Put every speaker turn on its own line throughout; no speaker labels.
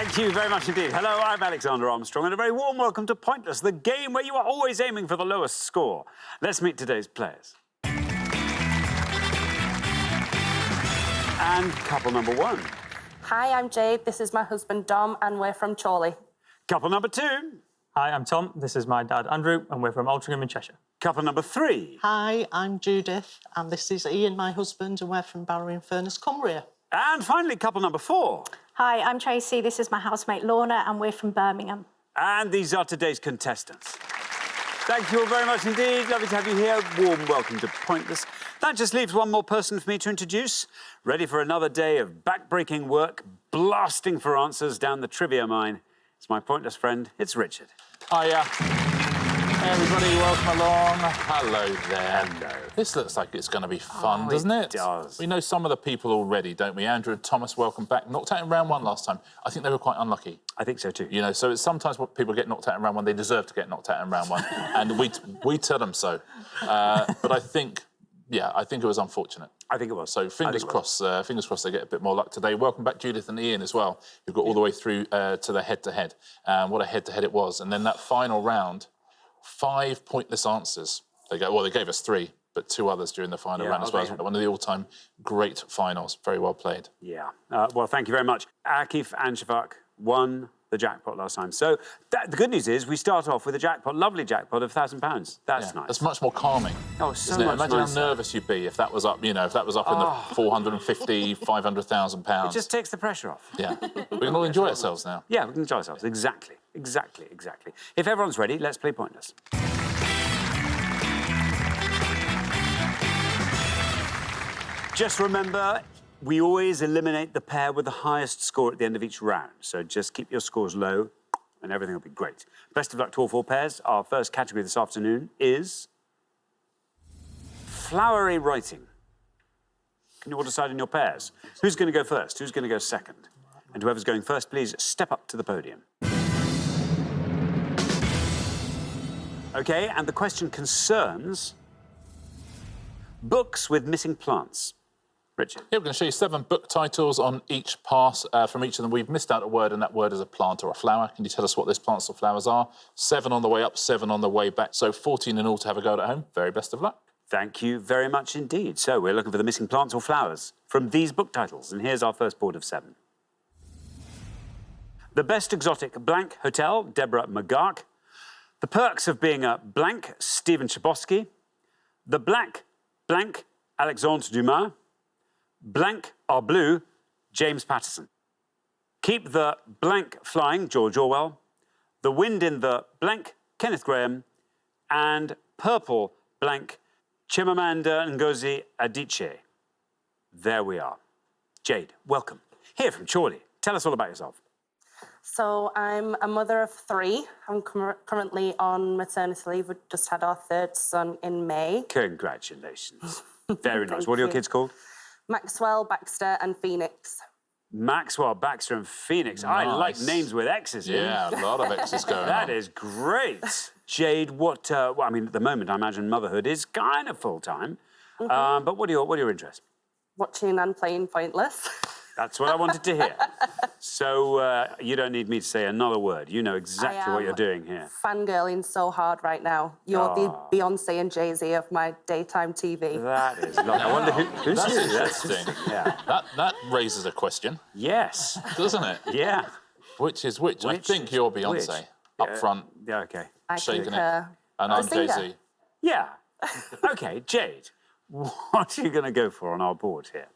Thank you very much indeed. Hello, I'm Alexander Armstrong, and a very warm welcome to Pointless, the game where you are always aiming for the lowest score. Let's meet today's players. And couple number one.
Hi, I'm Jade. This is my husband, Dom, and we're from Chorley.
Couple number two.
Hi, I'm Tom. This is my dad, Andrew, and we're from Altrincham in Cheshire.
Couple number three.
Hi, I'm Judith, and this is Ian, my husband, and we're from Barrow-in-Furness, Cumbria.
And finally, couple number four.
Hi, I'm Tracy. This is my housemate, Lorna, and we're from Birmingham.
And these are today's contestants. Thank you all very much indeed. Lovely to have you here. Warm welcome to Pointless. That just leaves one more person for me to introduce. Ready for another day of back-breaking work, blasting for answers down the trivia mine. It's my Pointless friend, it's Richard.
Hiya. Hey everybody, welcome along. Hello there.
Hello.
This looks like it's going to be fun, doesn't it?
It does.
We know some of the people already, don't we? Andrew and Thomas, welcome back. Knocked out in round one last time. I think they were quite unlucky.
I think so too.
You know, so it's sometimes when people get knocked out in round one, they deserve to get knocked out in round one. And we tell them so. But I think it was unfortunate.
I think it was.
So fingers crossed they get a bit more luck today. Welcome back, Judith and Ian, as well, who got all the way through to the head-to-head. What a head-to-head it was. And then that final round, 5 pointless answers. They gave us 3, but 2 others during the final round as well. One of the all-time great finals. Very well played.
Yeah. Well, thank you very much. Akif and Shafak won the jackpot last time. So the good news is we start off with a jackpot, lovely jackpot of £1,000. That's nice.
That's much more calming.
Oh, so
isn't it?
much
Imagine
nicer.
how nervous you'd be if that was up, you know, if that was up in the 450, 500,000 pounds.
It just takes the pressure off.
Yeah. We can all enjoy ourselves now.
Yeah, we can enjoy ourselves. Exactly. If everyone's ready, let's play Pointless. Just remember, we always eliminate the pair with the highest score at the end of each round. So just keep your scores low and everything will be great. Best of luck to all 4 pairs. Our first category this afternoon is flowery writing. Can you all decide in your pairs? Who's going to go first? Who's going to go second? And whoever's going first, please step up to the podium. OK, and the question concerns books with missing plants. Richard.
Yeah, we're going to show you 7 book titles on each pass. From each of them, we've missed out a word, and that word is a plant or a flower. Can you tell us what those plants or flowers are? 7 on the way up, 7 on the way back. So 14 in all to have a go at home. Very best of luck.
Thank you very much indeed. So we're looking for the missing plants or flowers from these book titles. And here's our first board of 7. The Best Exotic Blank Hotel, Deborah McGark. The Perks of Being a Blank, Stephen Chbosky. The Black Blank, Alexandre Dumas. Blank are Blue, James Patterson. Keep the Blank Flying, George Orwell. The Wind in the Blank, Kenneth Graham. And Purple Blank, Chimamanda Ngozi Adichie. There we are. Jade, welcome. Here from Chorley. Tell us all about yourself.
So I'm a mother of 3. I'm currently on maternity leave. We just had our 3rd son in May.
Congratulations. Very nice. What are your kids called?
Maxwell, Baxter and Phoenix.
Maxwell, Baxter and Phoenix.
Nice.
I like names with X's.
Yeah, a lot of X's going on.
That is great. Jade, what... well, I mean, at the moment, I imagine motherhood is kind of full-time. But what are your interests?
Watching and playing Pointless.
That's what I wanted to hear. So you don't need me to say another word. You know exactly what you're doing here.
Fangirling so hard right now. You're the Beyonce and Jay-Z of my daytime TV.
That is lovely. I wonder who's
That's
who.
interesting.
Yeah.
That raises a question,
Yes.
doesn't it?
Yeah.
Which is which? I think you're Beyonce. Up front,
Yeah, OK.
I
shaking it.
concur.
And I'm
singer.
Jay-Z.
Yeah. OK, Jade, what are you going to go for on our board here?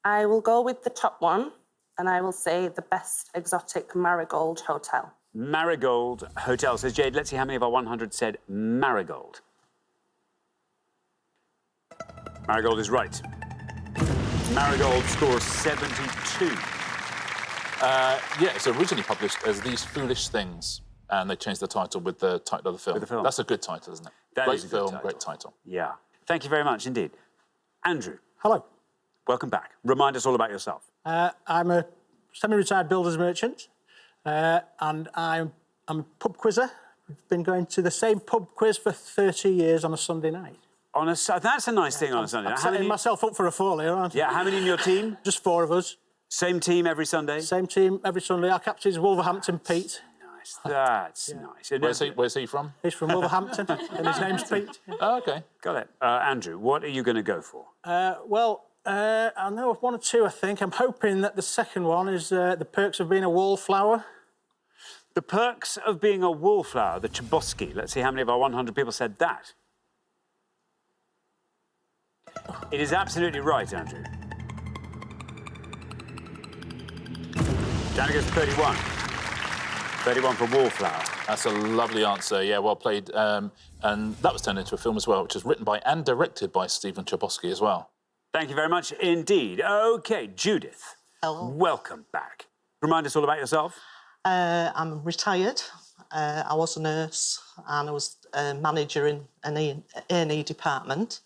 I will go with the top one, and I will say the Best Exotic Marigold Hotel.
Marigold Hotel, says Jade. Let's see how many of our 100 said Marigold. Marigold is right. Marigold scores 72.
Yeah, it's originally published as These Foolish Things, and they changed the title with the title of the film.
With the film.
That's a good title, isn't it?
That
great
is a good
film,
title.
great title.
Yeah. Thank you very much indeed. Andrew.
Hello.
Welcome back. Remind us all about yourself.
I'm a semi-retired builder's merchant, and I'm a pub quizzer. I've been going to the same pub quiz for 30 years on a Sunday night.
That's a nice thing on a Sunday.
I'm setting myself up for a fall here, aren't I?
Yeah, how many in your team?
Just 4 of us.
Same team every Sunday?
Same team every Sunday. Our captain is Wolverhampton Pete.
Nice. That's nice.
Where's he from?
He's from Wolverhampton, and his name's Pete.
Oh, OK.
Got it. Andrew, what are you going to go for?
I know of one or two, I think. I'm hoping that the second one is the perks of being a wallflower.
The perks of being a wallflower, the Chbosky. Let's see how many of our 100 people said that. It is absolutely right, Andrew. Danny goes for 31. 31 for wallflower.
That's a lovely answer. Yeah, well played. And that was turned into a film as well, which was written by and directed by Stephen Chbosky as well.
Thank you very much indeed. OK, Judith.
Hello.
Welcome back. Remind us all about yourself.
I'm retired. I was a nurse and I was a manager in an A&E department.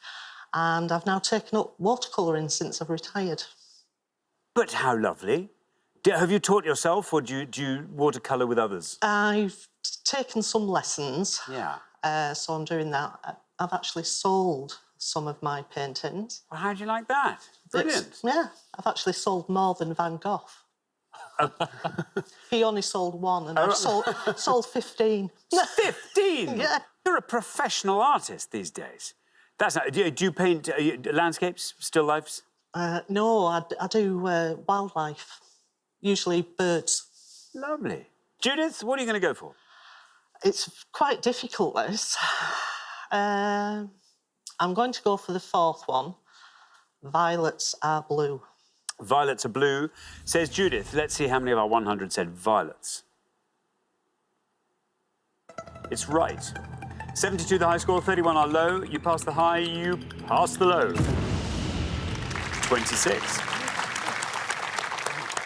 And I've now taken up watercolouring since I've retired.
But how lovely. Have you taught yourself or do you watercolour with others?
I've taken some lessons.
Yeah.
So I'm doing that. I've actually sold some of my paintings.
Well, how do you like that? Brilliant.
Yeah, I've actually sold more than Van Gogh. He only sold one and I've sold 15.
15?
Yeah.
You're a professional artist these days. That's not, do you paint landscapes, still lifes?
No, I do wildlife, usually birds.
Lovely. Judith, what are you going to go for?
It's quite difficult, this. I'm going to go for the fourth one. Violets are blue.
Violets are blue, says Judith. Let's see how many of our 100 said violets. It's right. 72 the high score, 31 are low. You pass the high, you pass the low. 26.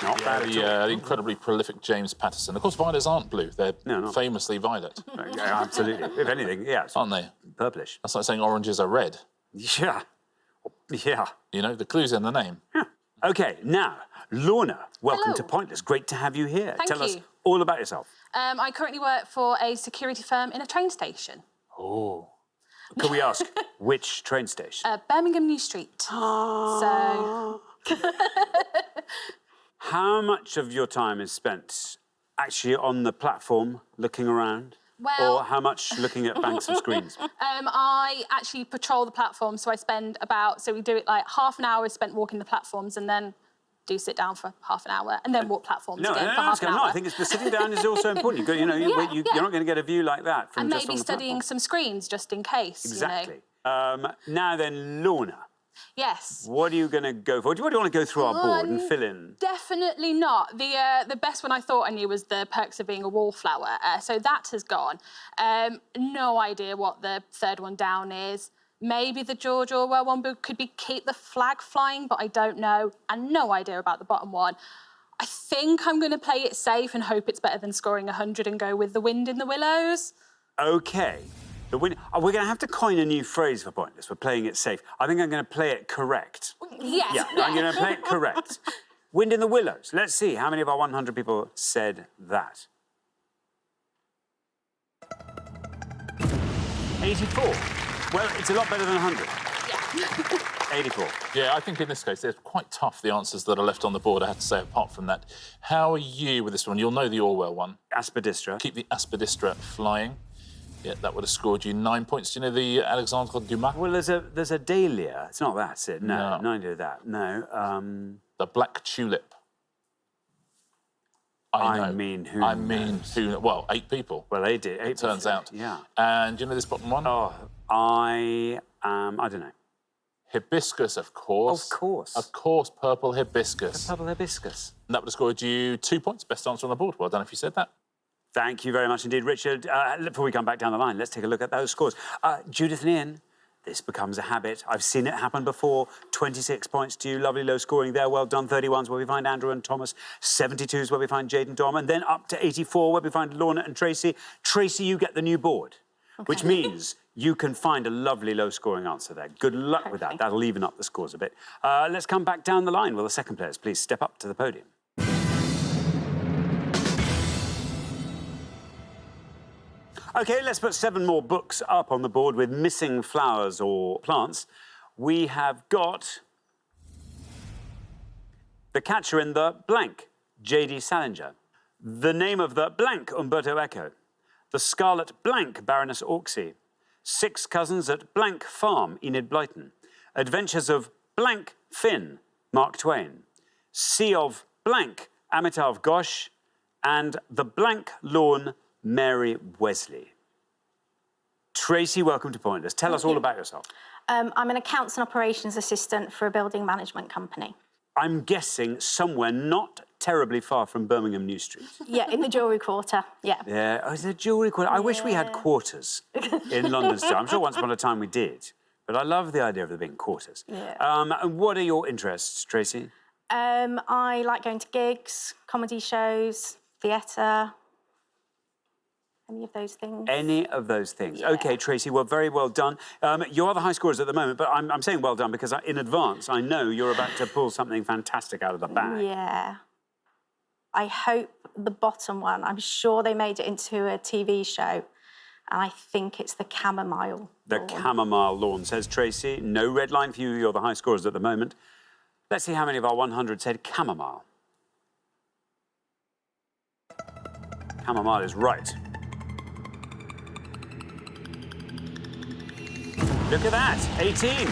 Not bad at all.
The incredibly prolific James Patterson. Of course, violets aren't blue. They're famously violet.
Yeah, absolutely. If anything, yeah.
Aren't they?
Purplish.
That's like saying oranges are red.
Yeah. Yeah.
You know, the clue's in the name.
Yeah. OK, now, Lorna, welcome
Hello.
to Pointless. Great to have you here.
Thank
Tell us
you.
all about yourself.
I currently work for a security firm in a train station.
Oh. Can we ask, which train station?
Birmingham New Street. So...
How much of your time is spent actually on the platform, looking around?
Well-
Or how much looking at banks of screens?
I actually patrol the platform, so I spend about... So we do it like half an hour is spent walking the platforms and then do sit down for half an hour and then walk platforms again for half an hour.
No, I think it's the sitting down is also important. You're not going to get a view like that from
And
just
maybe
on the
studying
platform.
some screens just in case,
Exactly.
you know.
Now then, Lorna,
Yes.
what are you going to go for? What do you want to go through our board and fill in?
Definitely not. The best one I thought I knew was the perks of being a wallflower. So that has gone. No idea what the third one down is. Maybe the George Orwell one could be keep the flag flying, but I don't know. And no idea about the bottom one. I think I'm going to play it safe and hope it's better than scoring 100 and go with the wind in the willows.
OK. The wind. We're going to have to coin a new phrase for Pointless. We're playing it safe. I think I'm going to play it correct.
Yes.
Yeah, I'm going to play it correct. Wind in the willows. Let's see how many of our 100 people said that. 84. Well, it's a lot better than 100.
Yeah.
84.
Yeah, I think in this case, they're quite tough, the answers that are left on the board, I have to say, apart from that. How are you with this one? You'll know the Orwell one.
Aspidistra.
Keep the aspidistra flying. Yeah, that would have scored you 9 points. Do you know the Alexandre Dumas?
Well, there's a dahlia. It's not that, is it? No,
No.
neither of that. No.
The black tulip. I
mean, who
well, 8 people.
Well, they did.
It turns out.
Yeah.
And do you know this bottom one?
Oh, I don't know.
Hibiscus, of course.
Of course.
Of course, purple hibiscus.
Purple hibiscus.
And that would have scored you 2 points. Best answer on the board. Well done if you said that.
Thank you very much indeed, Richard. Before we come back down the line, let's take a look at those scores. Judith and Ian, this becomes a habit. I've seen it happen before. 26 points to you. Lovely low scoring there. Well done. 31's where we find Andrew and Thomas. 72's where we find Jade and Dom. And then up to 84 where we find Lorna and Tracy. Tracy, you get the new board, which means you can find a lovely low scoring answer there. Good luck with that. That'll even up the scores a bit. Let's come back down the line. Will the second players please step up to the podium? OK, let's put 7 more books up on the board with missing flowers or plants. We have got The catcher in the blank, J.D. Salinger. The name of the blank, Umberto Eco. The scarlet blank, Baroness Orksey. 6 cousins at blank farm, Enid Blyton. Adventures of blank Finn, Mark Twain. Sea of blank, Amitav Ghosh. And the blank lawn, Mary Wesley. Tracy, welcome to Pointless. Tell us all about yourself.
I'm an accounts and operations assistant for a building management company.
I'm guessing somewhere not terribly far from Birmingham New Street.
Yeah, in the jewellery quarter, yeah.
Yeah, oh, is it a jewellery quarter? I wish we had quarters in London still. I'm sure once upon a time we did. But I love the idea of there being quarters.
Yeah.
And what are your interests, Tracy?
I like going to gigs, comedy shows, theatre, any of those things.
Any of those things.
Yeah.
OK, Tracy, well, very well done. You are the high scorers at the moment, but I'm saying well done because in advance I know you're about to pull something fantastic out of the bag.
Yeah. I hope the bottom one, I'm sure they made it into a TV show, and I think it's the chamomile
The
lawn.
chamomile lawn, says Tracy. No red line for you, you're the high scorers at the moment. Let's see how many of our 100 said chamomile. Chamomile is right. Look at that, 18.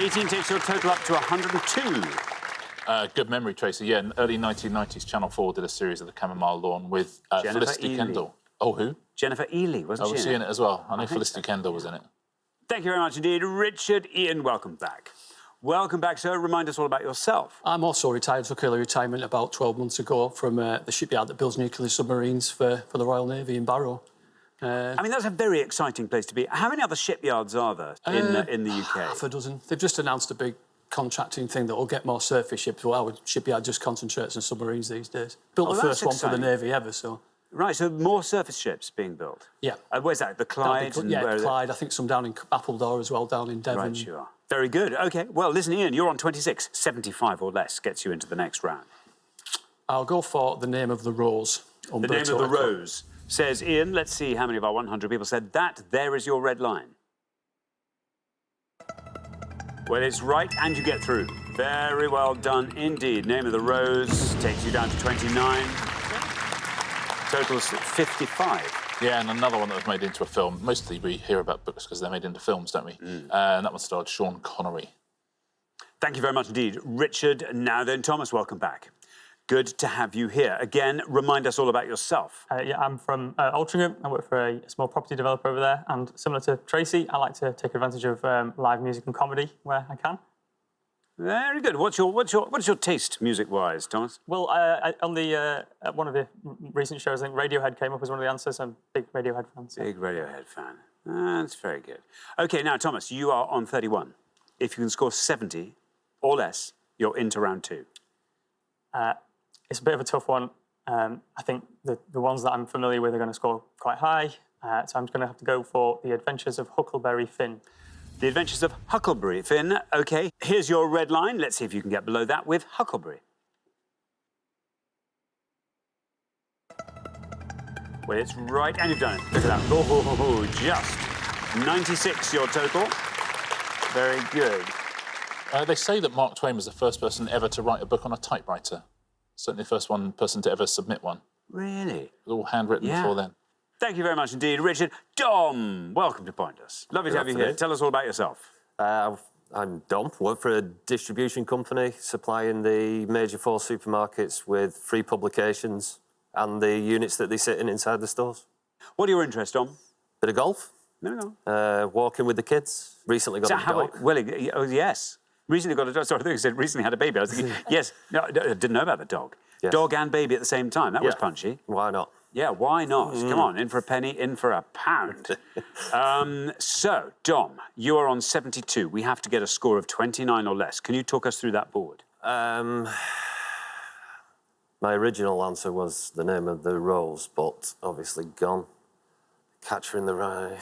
18 takes your total up to 102.
Good memory, Tracy. Yeah, in the early 1990s, Channel 4 did a series of the Chamomile Lawn with
Jennifer
Felicity
Ely.
Kendall. Oh, who?
Jennifer Ely, wasn't
Oh,
she?
was she in it as well? I know
think
Felicity
so.
Kendall was in it.
Thank you very much indeed. Richard Ian, welcome back. Welcome back, sir. Remind us all about yourself.
I'm also retired, took early retirement about 12 months ago from the shipyard that builds nuclear submarines for the Royal Navy in Barrow.
I mean, that's a very exciting place to be. How many other shipyards are there in the UK?
Half a dozen. They've just announced a big contracting thing that will get more surface ships. Well, our shipyard just concentrates on submarines these days. Built the
that's
first one for the
exciting.
Navy ever, so...
Right, so more surface ships being built.
Yeah.
Where's that? The Clyde? and
Yeah,
where are they?
Clyde. I think some down in Appledore as well, down in Devon.
Right, you are. Very good. OK, well, listen, Ian, you're on 26. 75 or less gets you into the next round.
I'll go for the name of the rose.
The name of the rose, says Ian. Let's see how many of our 100 people said that. There is your red line. Well, it's right, and you get through. Very well done indeed. Name of the rose takes you down to 29. Total's 55.
Yeah, and another one that was made into a film. Mostly we hear about books because they're made into films, don't we? And that one starred Sean Connery.
Thank you very much indeed, Richard. Now then, Thomas, welcome back. Good to have you here. Again, remind us all about yourself.
Yeah, I'm from Altrincham. I work for a small property developer over there. And similar to Tracy, I like to take advantage of live music and comedy where I can.
Very good. What's your taste music-wise, Thomas?
Well, on the one of the recent shows, I think Radiohead came up as one of the answers. I'm a big Radiohead fan. So.
Big Radiohead fan. That's very good. OK, now, Thomas, you are on 31. If you can score 70 or less, you're into round 2.
It's a bit of a tough one. I think the ones that I'm familiar with are going to score quite high. So I'm going to have to go for The Adventures of Huckleberry Finn.
The Adventures of Huckleberry Finn. OK, here's your red line. Let's see if you can get below that with Huckleberry. Well, it's right, and you've done it. Look at that. Oh, just 96, your total. Very good.
They say that Mark Twain was the first person ever to write a book on a typewriter. Certainly the first person to ever submit one.
Really?
It was all handwritten before then.
Thank you very much indeed, Richard. Dom, welcome to Pointless. Lovely to have you here. Tell us all about yourself.
I'm Dom, work for a distribution company supplying the major 4 supermarkets with free publications and the units that they sit in inside the stores.
What are your interests, Dom?
Bit of golf.
No.
Walking with the kids. Recently got a dog.
Oh, yes. Recently got a dog. Sorry, I think you said recently had a baby. I was thinking, yes. No, I didn't know about the dog.
Yes.
Dog and baby at the same time. That was punchy.
Why not?
Yeah, why not? Come on, in for a penny, in for a pound. So, Dom, you are on 72. We have to get a score of 29 or less. Can you talk us through that board?
My original answer was the name of the rose, but obviously gone. Catcher in the Rye.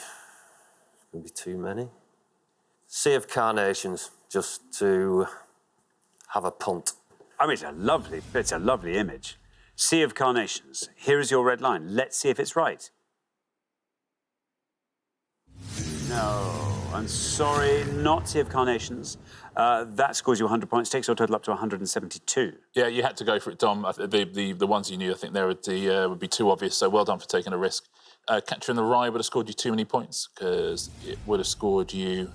Going to be too many. Sea of Carnations, just to have a punt.
I mean, it's a lovely image. Sea of Carnations. Here is your red line. Let's see if it's right. No. I'm sorry, not Sea of Carnations. That scores you 100 points, takes your total up to 172.
Yeah, you had to go for it, Dom. The ones you knew, I think there would be too obvious, so well done for taking a risk. Catcher in the Rye would have scored you too many points, because it would have scored you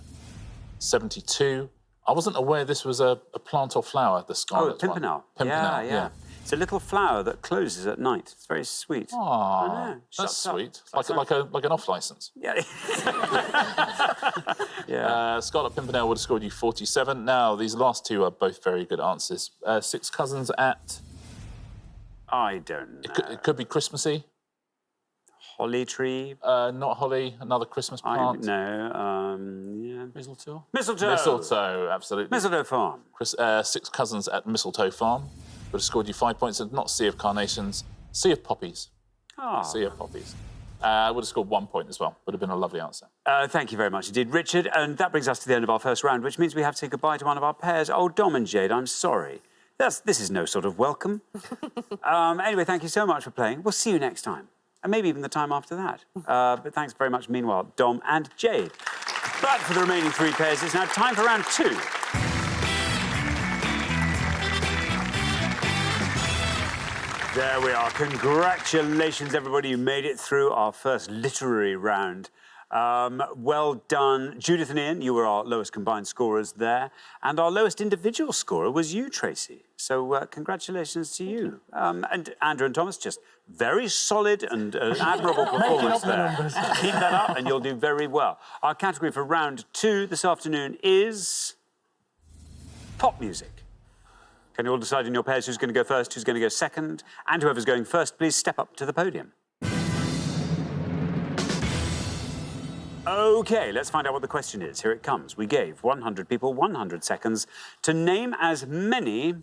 72. I wasn't aware this was a plant or flower, the scarlet
Pimpernel.
Pimpernel, yeah.
It's a little flower that closes at night. It's very sweet.
Oh, that's sweet. Like an off licence.
Yeah. Yeah.
Scarlet Pimpernel would have scored you 47. Now, these last two are both very good answers. Six Cousins at...
I don't know.
It could be Christmassy.
Holly tree.
Not holly, another Christmas plant.
Yeah.
Mistletoe?
Mistletoe.
Mistletoe, absolutely.
Mistletoe Farm.
Six Cousins at Mistletoe Farm would have scored you 5 points, and not Sea of Carnations, Sea of Poppies. Sea of Poppies. Would have scored 1 point as well. Would have been a lovely answer.
Thank you very much indeed, Richard. And that brings us to the end of our first round, which means we have to say goodbye to one of our pairs. Oh, Dom and Jade, I'm sorry. This is no sort of welcome. Anyway, thank you so much for playing. We'll see you next time. And maybe even the time after that. But thanks very much, meanwhile, Dom and Jade. But for the remaining three pairs, it's now time for round two. There we are. Congratulations, everybody. You made it through our first literary round. Well done. Judith and Ian, you were our lowest combined scorers there. And our lowest individual scorer was you, Tracy. So congratulations to you. And Andrew and Thomas, just very solid and admirable performance there. Keep that up and you'll do very well. Our category for round two this afternoon is pop music. Can you all decide in your pairs who's going to go first, who's going to go second? And whoever's going first, please step up to the podium. OK, let's find out what the question is. Here it comes. We gave 100 people 100 seconds to name as many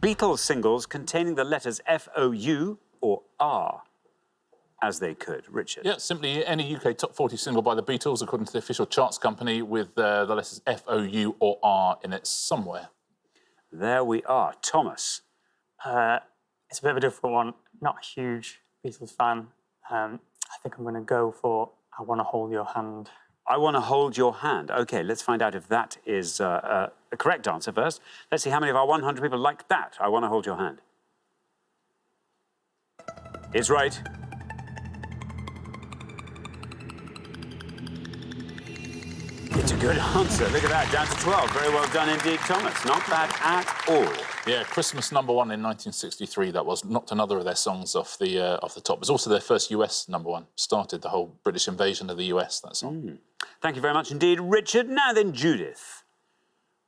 Beatles singles containing the letters F-O-U or R as they could. Richard?
Yeah, simply any UK top 40 single by the Beatles, according to the official charts company, with the letters F-O-U or R in it somewhere.
There we are. Thomas?
It's a bit of a difficult one. Not a huge Beatles fan. I think I'm going to go for I Want to Hold Your Hand.
I Want to Hold Your Hand. OK, let's find out if that is a correct answer first. Let's see how many of our 100 people like that. I Want to Hold Your Hand. It's right. It's a good answer. Look at that, down to 12. Very well done indeed, Thomas. Not bad at all.
Yeah, Christmas #1 in 1963. That was knocked another of their songs off the top. It was also their first US #1. Started the whole British invasion of the US. That song.
Thank you very much indeed, Richard. Now then, Judith,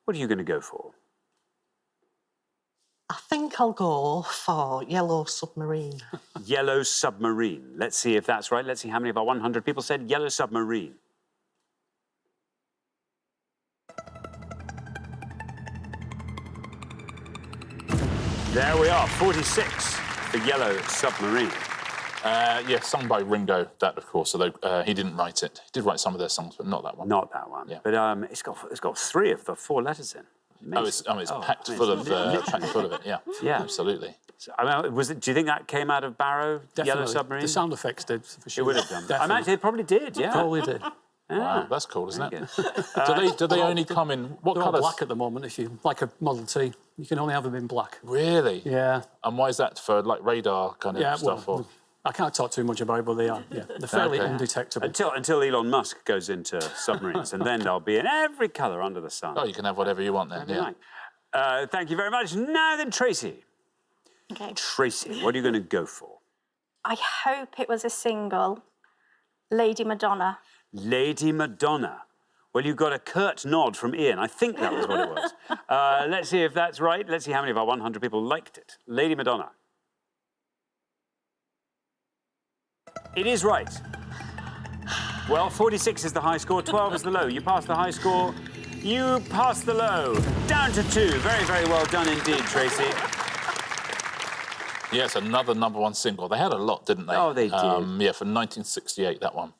what are you going to go for?
I think I'll go for Yellow Submarine.
Yellow Submarine. Let's see if that's right. Let's see how many of our 100 people said Yellow Submarine. There we are, 46 for Yellow Submarine.
Yeah, sung by Ringo, that, of course, although he didn't write it. He did write some of their songs, but not that one.
Not that one.
Yeah.
But it's got 3 of the 4 letters in.
It's packed full of it, yeah.
Yeah.
Absolutely.
So, I mean, do you think that came out of Barrow,
Definitely.
Yellow Submarine?
The sound effects did, for sure.
It would have done.
Definitely.
I imagine it probably did, yeah.
Probably did.
Wow, that's cool, isn't it?
Very
Do they only come in... What
They're all
colours?
black at the moment, if you like a Model T. You can only have them in black.
Really?
Yeah.
And why is that? For, like, radar kind of stuff?
Well,
or...
I can't talk too much about it, but they are. Yeah, they're fairly
Okay.
undetectable.
Until Elon Musk goes into submarines, and then they'll be in every colour under the sun.
Oh, you can have whatever you want then,
Every
yeah.
night. Thank you very much. Now then, Tracy.
Okay.
Tracy, what are you going to go for?
I hope it was a single, Lady Madonna.
Lady Madonna. Well, you got a curt nod from Ian. I think that was what it was. Let's see if that's right. Let's see how many of our 100 people liked it. Lady Madonna. It is right. Well, 46 is the high score, 12 is the low. You passed the high score, you passed the low. Down to 2. Very, very well done indeed, Tracy.
Yeah, it's another #1 single. They had a lot, didn't they?
Oh, they did.
Yeah, from 1968, that one.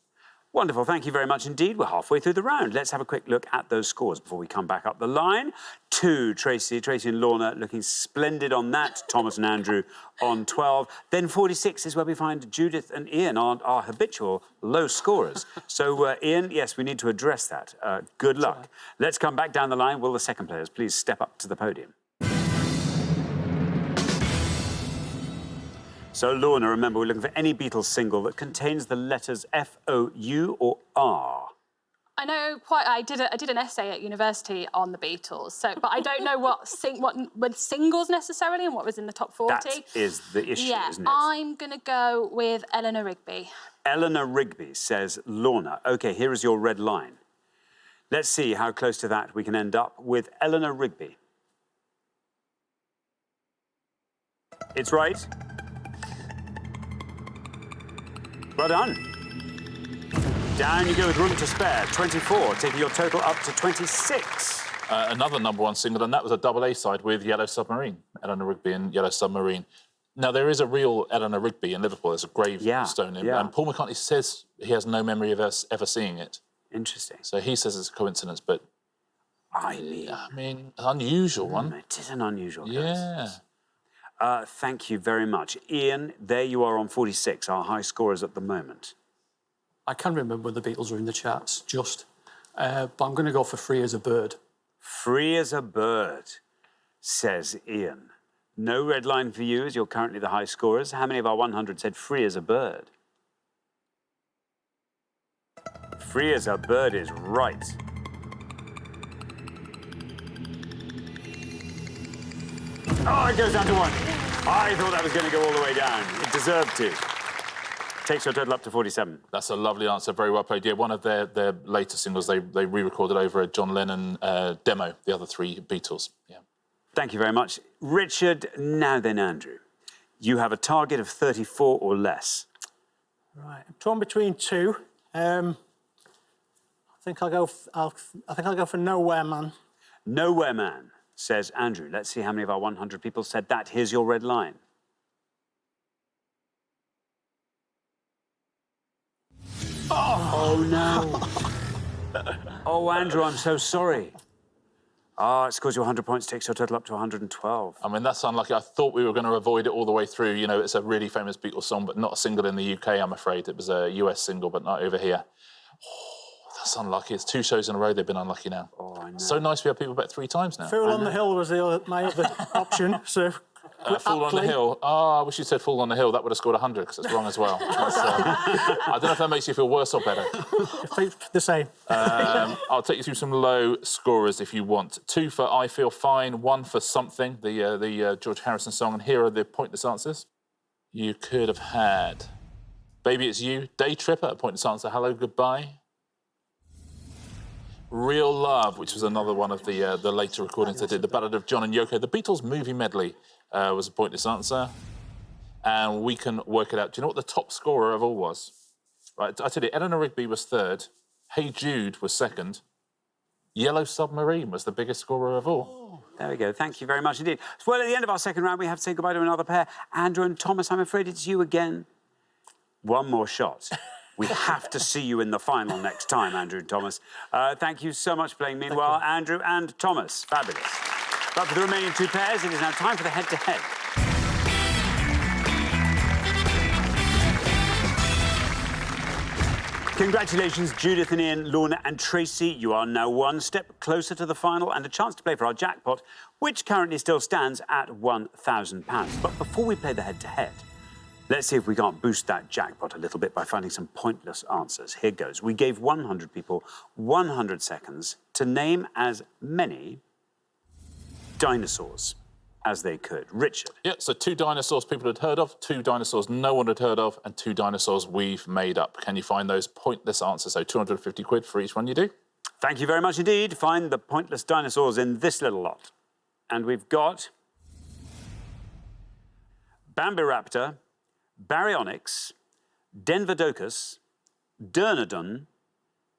Wonderful, thank you very much indeed. We're halfway through the round. Let's have a quick look at those scores before we come back up the line. 2, Tracy and Lorna looking splendid on that. Thomas and Andrew on 12. Then 46 is where we find Judith and Ian, our habitual low scorers. So, Ian, yes, we need to address that. Good luck. Let's come back down the line. Will the second players please step up to the podium? So, Lorna, remember, we're looking for any Beatles single that contains the letters F, O, U or R.
I know quite. I did an essay at university on the Beatles, but I don't know what were singles necessarily and what was in the top 40.
That is the issue, isn't it?
I'm going to go with Eleanor Rigby.
Eleanor Rigby, says Lorna. OK, here is your red line. Let's see how close to that we can end up with Eleanor Rigby. It's right. Well done. Down you go with room to spare, 24, taking your total up to 26.
Another #1 single, and that was a double A-side with Yellow Submarine, Eleanor Rigby and Yellow Submarine. Now, there is a real Eleanor Rigby in Liverpool. There's a gravestone in and Paul McCartney says he has no memory of us ever seeing it.
Interesting.
So he says it's a coincidence, but...
I
mean, an unusual one.
It is an unusual case.
Yeah.
Thank you very much. Ian, there you are on 46, our high scorers at the moment.
I can remember when the Beatles were in the charts, but I'm going to go for Free as a Bird.
Free as a Bird, says Ian. No red line for you, as you're currently the high scorers. How many of our 100 said Free as a Bird? Free as a Bird is right. Oh, it goes down to 1. I thought that was going to go all the way down. It deserved to. Takes your total up to 47.
That's a lovely answer. Very well played. Yeah, one of their later singles, they re-recorded over a John Lennon demo, the other 3 Beatles. Yeah.
Thank you very much. Richard, now then, Andrew. You have a target of 34 or less.
Right, I'm torn between 2. I think I'll go for Nowhere Man.
Nowhere Man, says Andrew. Let's see how many of our 100 people said that. Here's your red line. Oh no. Oh, Andrew, I'm so sorry. It scores you 100 points, takes your total up to 112.
I mean, that's unlucky. I thought we were going to avoid it all the way through. You know, it's a really famous Beatles song, but not a single in the UK, I'm afraid. It was a US single, but not over here. Oh, that's unlucky. It's 2 shows in a row they've been unlucky now.
Oh, I know.
So nice we have people bet 3 times now.
Fool on the Hill was my other option, so...
Fall on the Hill. Oh, I wish you said Fall on the Hill. That would have scored 100 because it's wrong as well. I don't know if that makes you feel worse or better.
The same.
I'll take you through some low scorers if you want. 2 for I Feel Fine, 1 for Something, the George Harrison song, and here are the pointless answers. You could have had Baby It's You, Day Tripper, a pointless answer, Hello Goodbye. Real Love, which was another one of the later recordings they did, The Ballad of John and Yoko. The Beatles movie medley was a pointless answer. And We Can Work It Out. Do you know what the top scorer of all was? Right, I tell you, Eleanor Rigby was 3rd. Hey Jude was 2nd. Yellow Submarine was the biggest scorer of all.
There we go. Thank you very much indeed. Well, at the end of our second round, we have to say goodbye to another pair. Andrew and Thomas, I'm afraid it's you again. One more shot. We have to see you in the final next time, Andrew and Thomas. Thank you so much for playing. Meanwhile, Andrew and Thomas. Fabulous. But for the remaining 2 pairs, it is now time for the head-to-head. Congratulations, Judith and Ian, Lorna and Tracy. You are now 1 step closer to the final and a chance to play for our jackpot, which currently still stands at £1,000. But before we play the head-to-head, let's see if we can't boost that jackpot a little bit by finding some pointless answers. Here goes. We gave 100 people 100 seconds to name as many dinosaurs as they could. Richard.
Yeah, so 2 dinosaurs people had heard of, 2 dinosaurs no one had heard of, and 2 dinosaurs we've made up. Can you find those pointless answers? So 250 quid for each one you do.
Thank you very much indeed. Find the pointless dinosaurs in this little lot. And we've got Bambiraptor, Baryonyx, Denvodocus, Dernodon,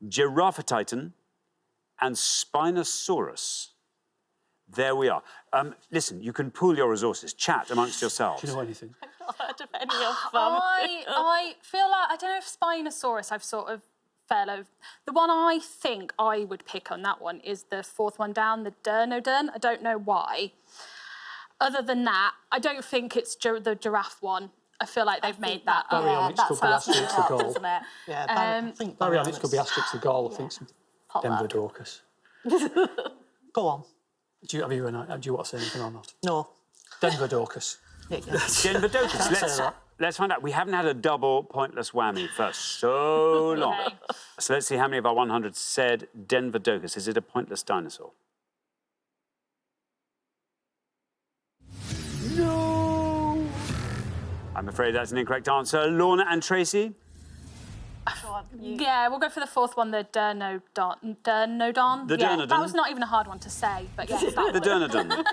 Giraffatitan, and Spinosaurus. There we are. Listen, you can pool your resources, chat amongst yourselves.
Do you know anything?
I've not heard of any of them.
I feel like, I don't know if Spinosaurus I've sort of fair. The one I think I would pick on that one is the fourth one down, the Durnodun. I don't know why. Other than that, I don't think it's the giraffe one. I feel like they've made that up.
Baryonyx could be Asterix the Gaul.
Isn't it?
Yeah, I think
Baryonyx could be Asterix the Gaul. I think
Pop
Denver
that.
Dorcas.
Go on.
Do you want to say anything or not?
No.
Denver Dorcas.
Denver Dorcas. Let's find out. We haven't had a double pointless whammy for so long.
Okay.
So let's see how many of our 100 said Denver Dorcas. Is it a pointless dinosaur? No! I'm afraid that's an incorrect answer. Lorna and Tracy?
Yeah, we'll go for the fourth one, the Durnodon.
The
Yeah,
Durnodon?
that was not even a hard one to say, but yes, that
The
one.
Durnodon.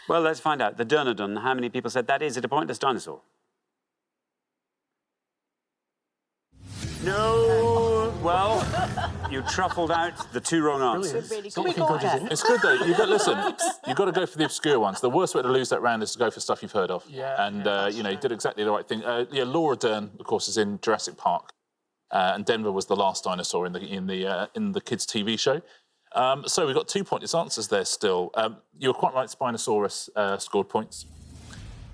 Well, let's find out. The Durnodon, how many people said that? Is it a pointless dinosaur? No. Well, you truffled out the two wrong answers.
It's not looking good, is it?
It's good though. You've got to go for the obscure ones. The worst way to lose that round is to go for stuff you've heard of.
Yeah.
And you know, you did exactly the right thing. Laura Dern, of course, is in Jurassic Park, and Denver was the last dinosaur in the kids' TV show. So we've got 2 pointless answers there still. You were quite right. Spinosaurus scored points.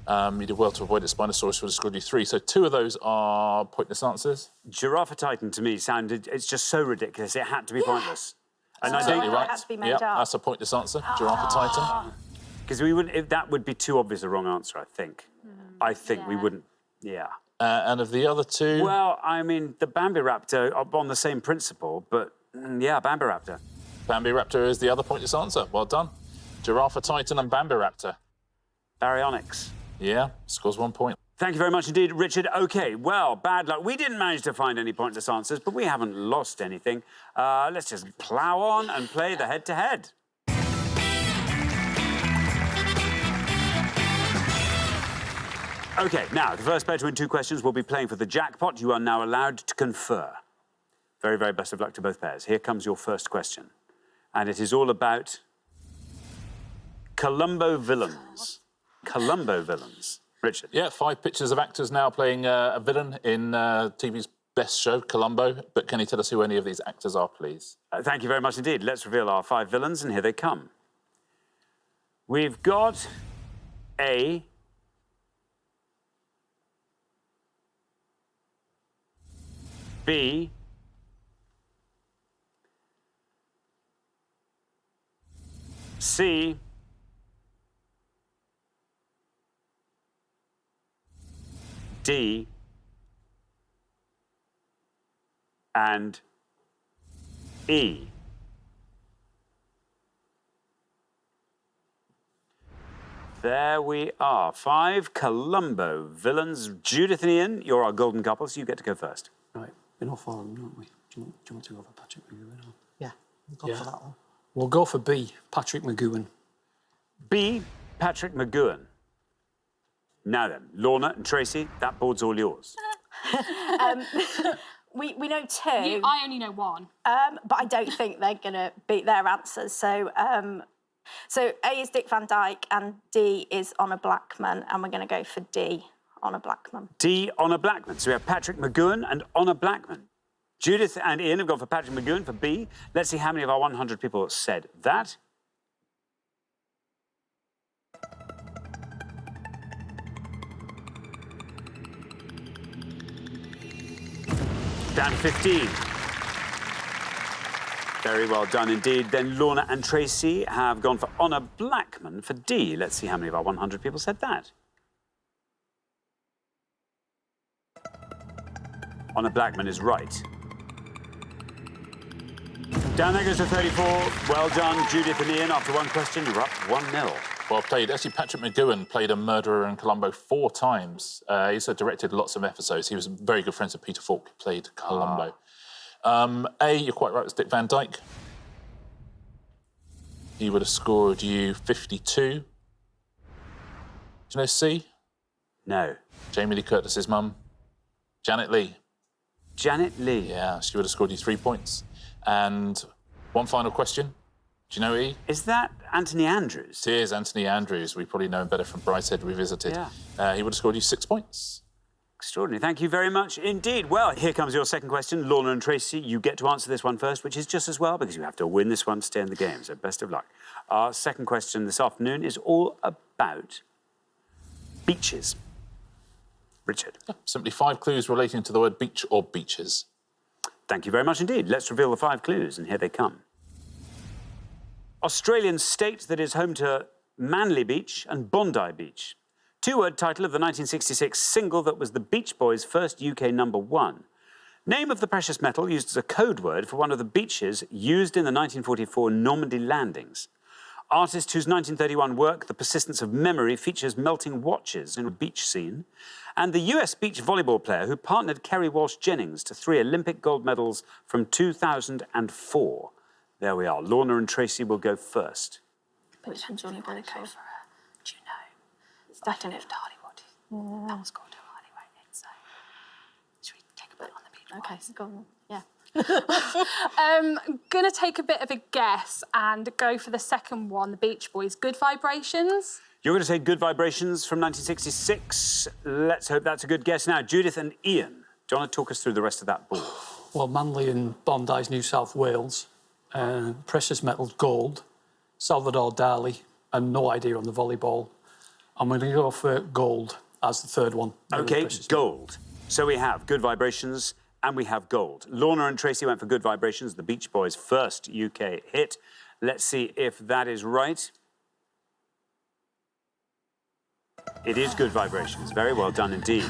You did well to avoid it. Spinosaurus would have scored you 3. So 2 of those are pointless answers.
Giraffe Titan to me sounded, it's just so ridiculous. It had to be pointless. And I
Exactly
think,
right.
had to be made
yeah,
up.
that's a pointless answer. Giraffe Titan.
because we wouldn't, that would be too obvious a wrong answer, I think. I think we wouldn't, yeah.
And of the other 2...
Well, I mean, the Bambiraptor on the same principle, but yeah, Bambiraptor.
Bambiraptor is the other pointless answer. Well done. Giraffe Titan and Bambiraptor.
Baryonyx.
Yeah, scores 1 point.
Thank you very much indeed, Richard. OK, well, bad luck. We didn't manage to find any pointless answers, but we haven't lost anything. Let's just plough on and play the head-to-head. OK, now, the first player to win 2 questions will be playing for the jackpot. You are now allowed to confer. Very, very best of luck to both pairs. Here comes your first question. And it is all about Columbo villains. Columbo villains. Richard.
Yeah, 5 pictures of actors now playing a villain in TV's best show, Columbo. But can you tell us who any of these actors are, please?
Thank you very much indeed. Let's reveal our 5 villains, and here they come. We've got A. B. C. D. And E. There we are. 5 Columbo villains. Judith and Ian, you're our golden couple, so you get to go first.
Right, been all 4 of them, haven't we? Do you want to go for Patrick McGowan? Or?
Yeah, go for that one.
We'll go for B, Patrick McGowan.
B. Patrick McGowan. Now then, Lorna and Tracy, that board's all yours.
We know 2.
I only know 1.
But I don't think they're going to beat their answers. So A is Dick Van Dyke and D is Honor Blackman, and we're going to go for D, Honor Blackman.
D. Honor Blackman. So we have Patrick McGowan and Honor Blackman. Judith and Ian have gone for Patrick McGowan for B. Let's see how many of our 100 people said that. Down to 15. Very well done indeed. Then Lorna and Tracy have gone for Honor Blackman for D. Let's see how many of our 100 people said that. Honor Blackman is right. Down there goes to 34. Well done, Judith and Ian. After 1 question, you're up 1-0.
Well played. Actually, Patrick McGowan played a murderer in Columbo 4 times. He also directed lots of episodes. He was very good friends with Peter Falk, who played Columbo. A, you're quite right, it was Dick Van Dyke. He would have scored you 52. Do you know C?
No.
Jamie Lee Curtis's mum, Janet Leigh.
Janet Leigh.
Yeah, she would have scored you 3 points. And 1 final question. Do you know E?
Is that Anthony Andrews?
It is Anthony Andrews. We probably know him better from Brideshead Revisited.
Yeah.
He would have scored you 6 points.
Extraordinary. Thank you very much indeed. Well, here comes your second question. Lorna and Tracy, you get to answer this one first, which is just as well, because you have to win this one to stay in the game, so best of luck. Our second question this afternoon is all about beaches. Richard.
Simply 5 clues relating to the word beach or beaches.
Thank you very much indeed. Let's reveal the 5 clues, and here they come. Australian state that is home to Manly Beach and Bondi Beach. 2-word title of the 1966 single that was the Beach Boys' first UK #1. Name of the precious metal used as a code word for one of the beaches used in the 1944 Normandy landings. Artist whose 1931 work, The Persistence of Memory, features melting watches in a beach scene. And the US beach volleyball player who partnered Kerry Walsh Jennings to 3 Olympic gold medals from 2004. There we are. Lorna and Tracy will go first.
But it depends on who goes over. Do you know? I don't know if Darlie would. That was called anyway, so should we take a bit on the beach? Okay, so go on. Yeah.
I'm going to take a bit of a guess and go for the second one, the Beach Boys. Good Vibrations?
You're going to say Good Vibrations from 1966. Let's hope that's a good guess. Now, Judith and Ian, do you want to talk us through the rest of that board?
Well, Manly and Bondi's New South Wales, precious metals gold, Salvador Dali, and no idea on the volleyball. I'm going to go for gold as the third one.
OK, gold. So we have Good Vibrations and we have gold. Lorna and Tracy went for Good Vibrations, the Beach Boys' first UK hit. Let's see if that is right. It is Good Vibrations. Very well done indeed.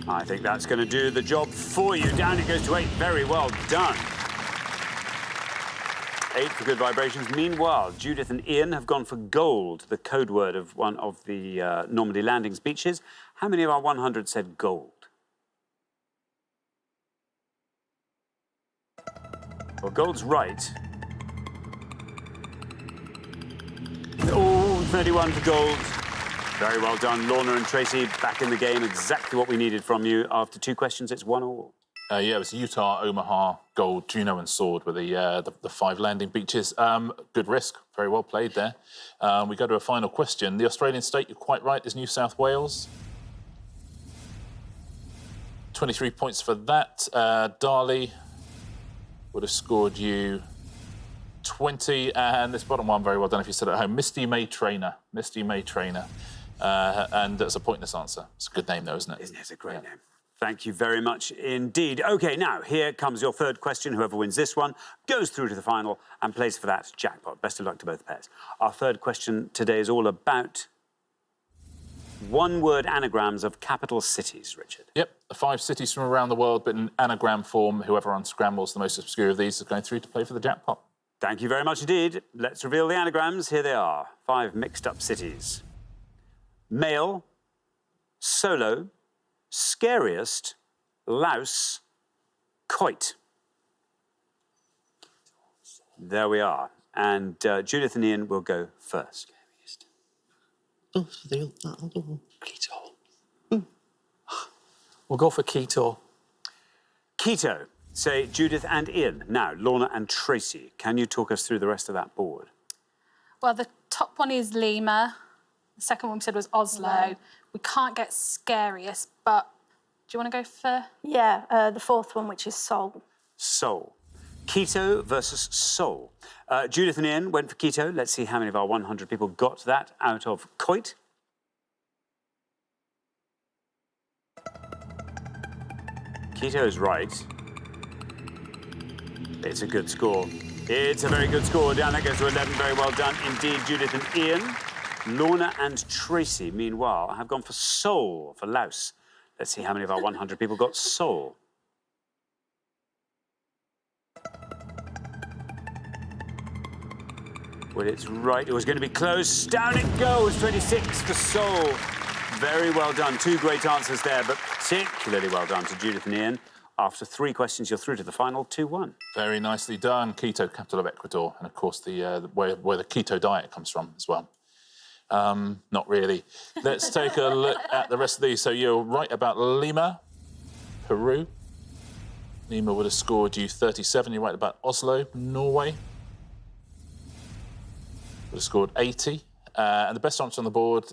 I think that's going to do the job for you. Down it goes to 8. Very well done. 8 for Good Vibrations. Meanwhile, Judith and Ian have gone for gold, the code word of one of the Normandy landings beaches. How many of our 100 said gold? Well, gold's right. Oh, 31 for gold. Very well done. Lorna and Tracy back in the game. Exactly what we needed from you. After 2 questions, it's 1-1.
Yeah, it was Utah, Omaha, Gold, Juneau and Sword were the 5 landing beaches. Good risk. Very well played there. We go to a final question. The Australian state, you're quite right, is New South Wales. 23 points for that. Darlie would have scored you 20. And this bottom one, very well done if you said it at home. Misty May Trainer. Misty May Trainer. And that's a pointless answer. It's a good name, though, isn't it?
Isn't it? It's a great name. Thank you very much indeed. OK, now, here comes your third question. Whoever wins this one goes through to the final and plays for that jackpot. Best of luck to both pairs. Our third question today is all about one-word anagrams of capital cities, Richard.
Yep, the 5 cities from around the world, but in anagram form. Whoever unscrambles the most obscure of these is going through to play for the jackpot.
Thank you very much indeed. Let's reveal the anagrams. Here they are. 5 mixed-up cities. Male, solo, scariest, louse, coit. There we are. And Judith and Ian will go first.
Oh, the other one.
Keto. We'll go for keto.
Keto. Say Judith and Ian. Now, Lorna and Tracy, can you talk us through the rest of that board?
Well, the top one is Lima. The second one we said was Oslo. We can't get scariest, but do you want to go for...
Yeah, the fourth one, which is Seoul.
Seoul. Keto versus Seoul. Judith and Ian went for keto. Let's see how many of our 100 people got that out of coit. Keto is right. It's a good score. It's a very good score. Down that goes to 11. Very well done indeed, Judith and Ian. Lorna and Tracy, meanwhile, have gone for Seoul, for Laos. Let's see how many of our 100 people got Seoul. Well, it's right. It was going to be close. Down it goes. 26 for Seoul. Very well done. 2 great answers there, but particularly well done to Judith and Ian. After 3 questions, you're through to the final 2-1.
Very nicely done. Quito, capital of Ecuador, and of course where the keto diet comes from as well. Not really. Let's take a look at the rest of these. So you're right about Lima, Peru. Lima would have scored you 37. You're right about Oslo, Norway. Would have scored 80. And the best answer on the board,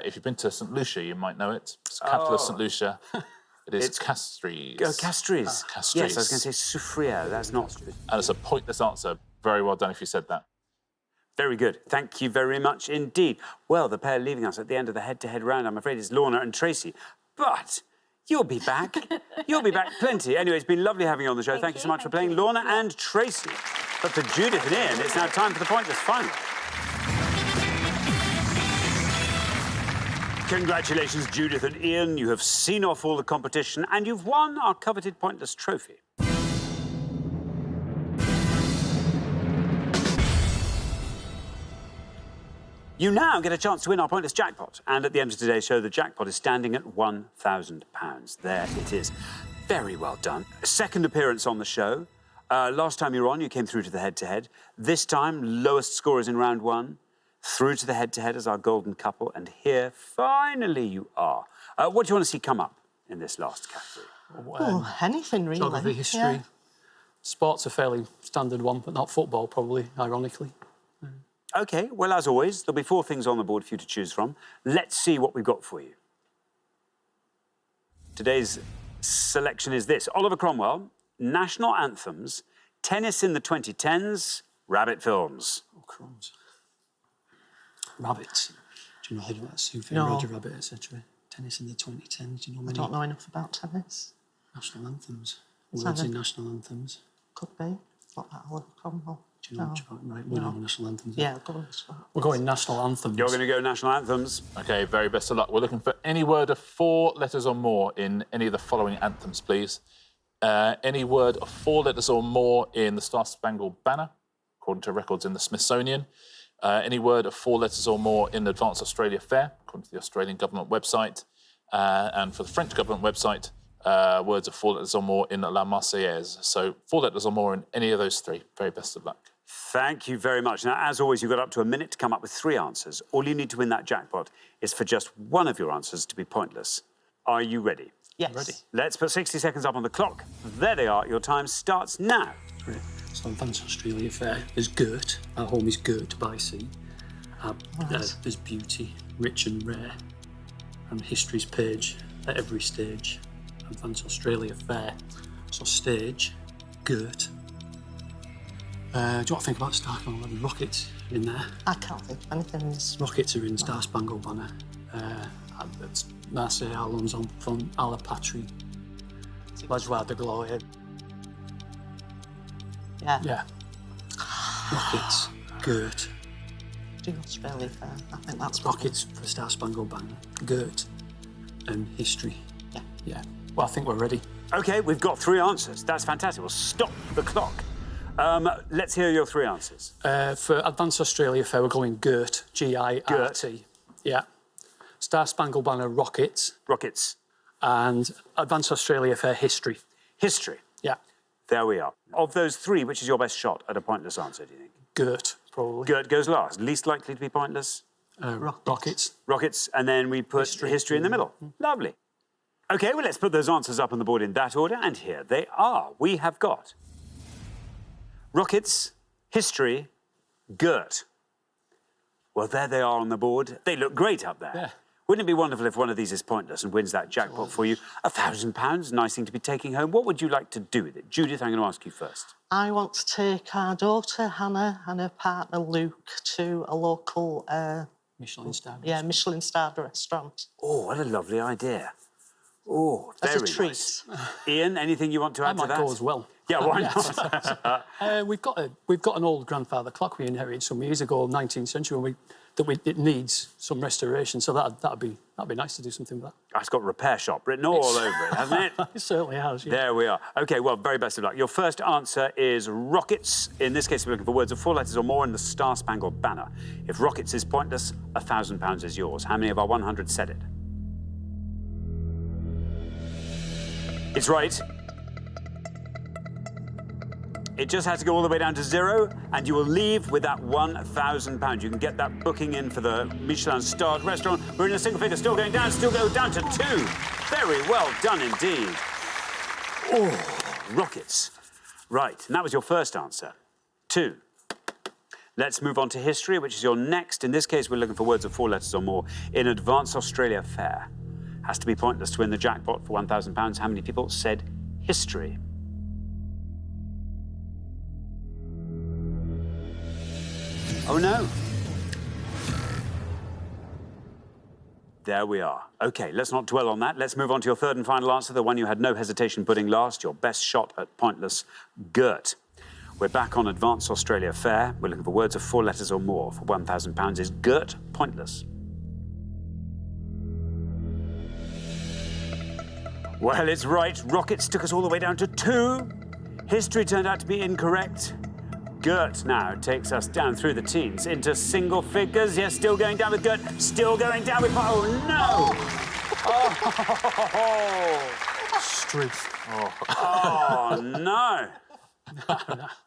if you've been to St Lucia, you might know it. It's the capital of St Lucia. It's Castries.
Oh, Castries.
Castries.
Yes, I was going to say Soufrière. That's not...
And it's a pointless answer. Very well done if you said that.
Very good. Thank you very much indeed. Well, the pair leaving us at the end of the head-to-head round, I'm afraid, is Lorna and Tracy. But you'll be back. You'll be back plenty. Anyway, it's been lovely having you on the show. Thank you so much for playing, Lorna and Tracy. But for Judith and Ian, it's now time for the Pointless Final. Congratulations, Judith and Ian. You have seen off all the competition and you've won our coveted Pointless trophy. You now get a chance to win our Pointless jackpot. And at the end of today's show, the jackpot is standing at £1,000. There it is. Very well done. Second appearance on the show. Last time you were on, you came through to the head-to-head. This time, lowest scorers in round one. Through to the head-to-head as our golden couple. And here, finally, you are. What do you want to see come up in this last category?
Anything, really.
Geography, history.
Yeah.
Sport's a fairly standard one, but not football, probably, ironically.
OK, well, as always, there'll be 4 things on the board for you to choose from. Let's see what we've got for you. Today's selection is this. Oliver Cromwell, national anthems, tennis in the 2010s, rabbit films.
Oh, crumbs. Rabbits. Do you know anything about Sophie,
No.
Roger Rabbit, etc.? Tennis in the 2010s. Do you know
I
many
don't know enough about tennis.
national anthems?
Is
Words
that
in
a-
national anthems.
Could be. Not that Oliver Cromwell.
Do you know much about right? We're on national anthems.
Yeah, go on.
We're going national anthems.
You're going to go national anthems.
OK, very best of luck. We're looking for any word of 4 letters or more in any of the following anthems, please. Any word of 4 letters or more in the Star Spangled Banner, according to records in the Smithsonian. Any word of 4 letters or more in the Advanced Australia Fair, according to the Australian government website. And for the French government website, words of 4 letters or more in La Marseillaise. So 4 letters or more in any of those 3. Very best of luck.
Thank you very much. Now, as always, you've got up to a minute to come up with 3 answers. All you need to win that jackpot is for just one of your answers to be pointless. Are you ready?
Yes.
Ready.
Let's put 60 seconds up on the clock. There they are. Your time starts now.
Great. So Advanced Australia Fair. There's Girt. Our home is Girt by sea. There's beauty, rich and rare. And history's page at every stage. Advanced Australia Fair. So stage, Girt. Do you want to think about Star Spangled Banner? Rockets in there.
I can't think of anything in this.
Rockets are in Star Spangled Banner. Marseille, Allons en front, à la patrie. La joie de gloire.
Yeah.
Yeah. Rockets, Girt.
Do Australia Fair. I think that's
Rockets for Star Spangled Banner. Girt and history.
Yeah.
Yeah. Well, I think we're ready.
OK, we've got 3 answers. That's fantastic. We'll stop the clock. Let's hear your 3 answers.
For Advanced Australia Fair, we're going Girt, G-I-R-T. Yeah. Star Spangled Banner, Rockets.
Rockets.
And Advanced Australia Fair, History.
History.
Yeah.
There we are. Of those 3, which is your best shot at a pointless answer, do you think?
Girt, probably.
Gert goes last. Least likely to be pointless?
Rockets.
Rockets. And then we put history in the middle. Lovely. OK, well, let's put those answers up on the board in that order. And here they are. We have got Rockets, history, Gert. Well, there they are on the board. They look great up there.
Yeah.
Wouldn't it be wonderful if one of these is pointless and wins that jackpot for you? £1,000, nice thing to be taking home. What would you like to do with it? Judith, I'm going to ask you first.
I want to take our daughter Hannah and her partner Luke to a local,
Michelin star.
Michelin-starred restaurant.
Oh, what a lovely idea. Oh,
As
very
a treat.
nice. Ian, anything you want to
I
add to
might
that?
go as well.
Yeah, why not?
We've got an old grandfather clock we inherited some years ago, 19th century, it needs some restoration. So that'd be nice to do something with that.
It's got repair shop written all over it, hasn't it?
It certainly has. Yeah.
There we are. OK, well, very best of luck. Your first answer is rockets. In this case, we're looking for words of 4 letters or more in the Star Spangled Banner. If rockets is pointless, £1,000 is yours. How many of our 100 said it? It's right. It just has to go all the way down to 0, and you will leave with that £1,000. You can get that booking in for the Michelin-starred restaurant. We're in a single figure, still going down, still go down to 2. Very well done indeed. Oh, rockets. Right, and that was your first answer. 2. Let's move on to history, which is your next. In this case, we're looking for words of 4 letters or more in Advanced Australia Fair. Has to be pointless to win the jackpot for £1,000. How many people said history? Oh, no. There we are. OK, let's not dwell on that. Let's move on to your third and final answer, the one you had no hesitation putting last, your best shot at pointless, Gert. We're back on Advanced Australia Fair. We're looking for words of 4 letters or more for £1,000. Is Gert pointless? Well, it's right. Rockets took us all the way down to 2. History turned out to be incorrect. Gert now takes us down through the teens into single figures. Yes, still going down with Gert. Still going down with... Oh, no! Oh!
Struth.
Oh, no.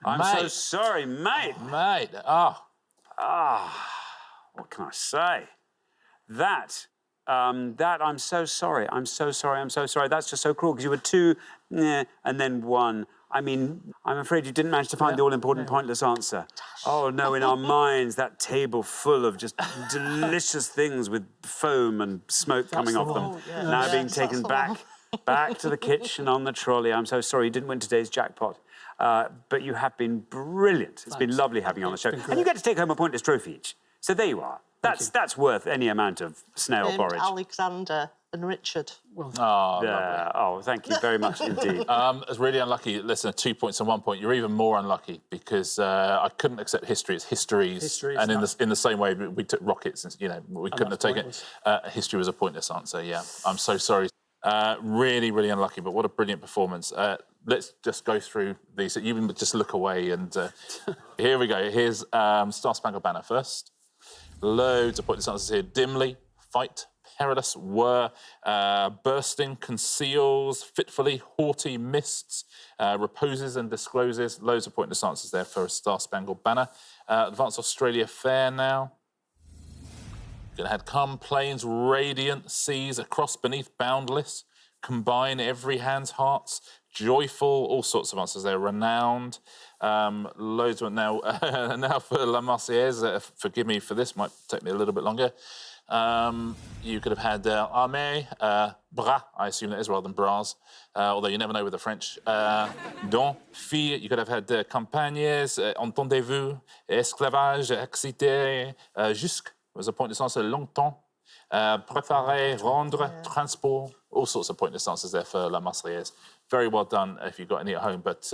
I'm so sorry, mate.
Mate,
What can I say? That I'm so sorry. I'm so sorry. I'm so sorry. That's just so cruel because you were 2, and then 1. I mean, I'm afraid you didn't manage to find the all-important pointless answer. Oh, no, in our minds, that table full of just delicious things with foam and smoke coming off them, now being taken back to the kitchen on the trolley. I'm so sorry you didn't win today's jackpot. But you have been brilliant. It's been lovely having you on the show. And you get to take home a pointless trophy each. So there you are. That's worth any amount of snail porridge.
Alexander and Richard.
Oh, thank you very much indeed.
It's really unlucky. Listen, 2 points and 1 point. You're even more unlucky because I couldn't accept history. It's histories. And in the same way we took rockets, and, we couldn't have taken it. History was a pointless answer, yeah. I'm so sorry. Really, really unlucky, but what a brilliant performance. Let's just go through these. You can just look away and here we go. Here's Star Spangled Banner first. Loads of pointless answers here. Dimly, fight, perilous, were, bursting, conceals, fitfully, haughty, mists, reposes and discloses. Loads of pointless answers there for a Star Spangled Banner. Advanced Australia Fair now. It had come, plains, radiant, seas, across, beneath, boundless, combine, every hand's hearts, joyful, all sorts of answers there, renowned. Loads of now, now for La Marseillaise, forgive me for this, might take me a little bit longer. You could have had armée, bras, I assume that is rather than bras, although you never know with the French. Don, fille, you could have had campagnes, entendez-vous, esclavage, excité, jusque, was a pointless answer, longtemps, préparer, rendre, transport, all sorts of pointless answers there for La Marseillaise. Very well done if you've got any at home, but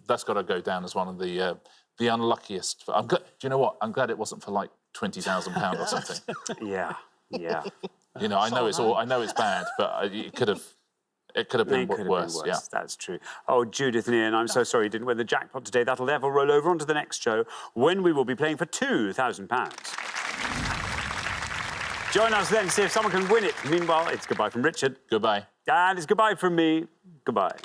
that's got to go down as one of the unluckiest. Do you know what? I'm glad it wasn't for like £20,000 or something.
Yeah.
I know it's bad, but it could have been worse. Yeah,
that's true. Oh, Judith and Ian, I'm so sorry you didn't win the jackpot today. That'll never roll over onto the next show when we will be playing for £2,000. Join us then, see if someone can win it. Meanwhile, it's goodbye from Richard.
Goodbye.
And it's goodbye from me. Goodbye.